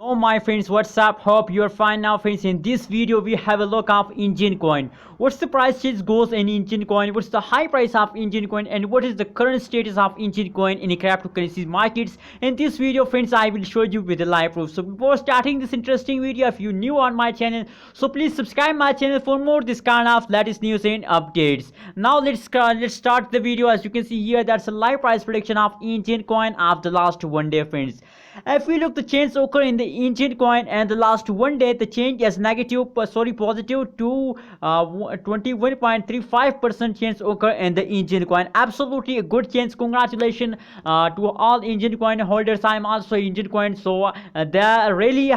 Oh my friends, what's up? Hope you're fine now friends. In this video we have a look of Enjin coin. What's the price change goes in Enjin coin, what's the high price of Enjin coin, and what is the current status of Enjin coin in the cryptocurrency markets. In this video friends, I will show you with the live proof. So before starting this interesting video, if you're new on my channel, so please subscribe my channel for more this kind of latest news and updates. Now let's start the video. As you can see here, that's a live price prediction of Enjin coin of the last one day friends. If we look the change occur in the Enjin coin and the last one day, the change is positive to 21.35% change occur in the Enjin coin. Absolutely a good change. Congratulations to all Enjin coin holders. I'm also Enjin coin, so they're really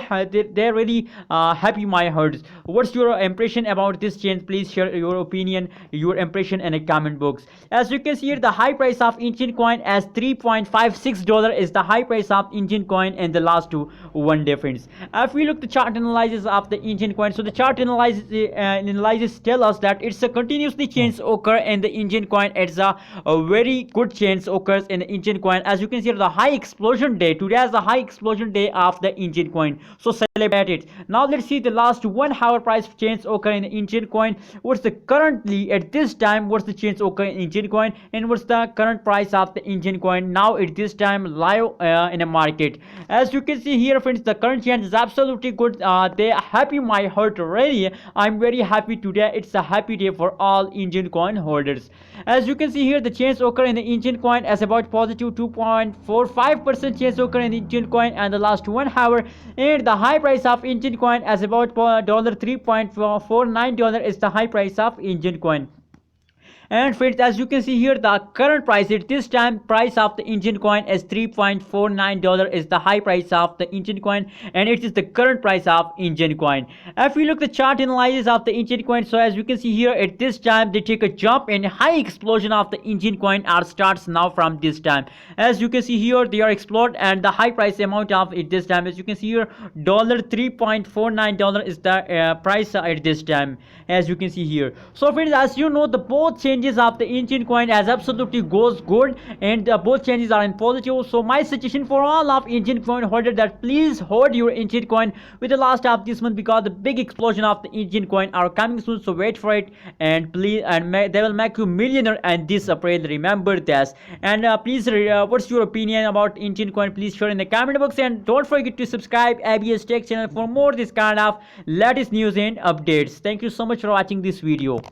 happy my hearts. What's your impression about this change? Please share your opinion, your impression in the comment box. As you can see here, the high price of Enjin coin as $3.56 is the high price of Enjin coin in the last one day friends. If we look the chart analysis of the Enjin coin, so the chart analysis tell us that it's a continuously change occur in the Enjin coin. It's a very good change occurs in the Enjin coin. As you can see, the high explosion day today is the high explosion day of the Enjin coin, so celebrate it. Now let's see the last 1 hour price change occur in the Enjin coin. What's the currently at this time, what's the change occur in Enjin coin, and what's the current price of the Enjin coin now at this time live in a market. As you can see here friends, the current change is absolutely good. They happy my heart really. I'm very happy today. It's a happy day for all Enjin coin holders. As you can see here, the change occur in the Enjin coin as about positive 2.45% change occur in the Enjin coin and the last 1 hour, and the high price of Enjin coin as about $3.49 is the high price of Enjin coin. And friends, as you can see here, the current price at this time price of the Enjin coin is $3.49 is the high price of the Enjin coin, and it is the current price of Enjin coin. If we look the chart analysis of the Enjin coin, so as you can see here, at this time they take a jump and high explosion of the Enjin coin are starts now from this time. As you can see here, they are explode and the high price amount of it this time, as you can see here, $3.49 is the price at this time, as you can see here. So friends, as you know, the both changes of the Enjin coin as absolutely goes good, and both changes are in positive. So my suggestion for all of Enjin coin holder that please hold your Enjin coin with the last of this month, because the big explosion of the Enjin coin are coming soon. So wait for it, and please, and they will make you millionaire and this April, remember this. And please what's your opinion about Enjin coin? Please share in the comment box, and don't forget to subscribe ABS Tech channel for more this kind of latest news and updates. Thank you so much for watching this video.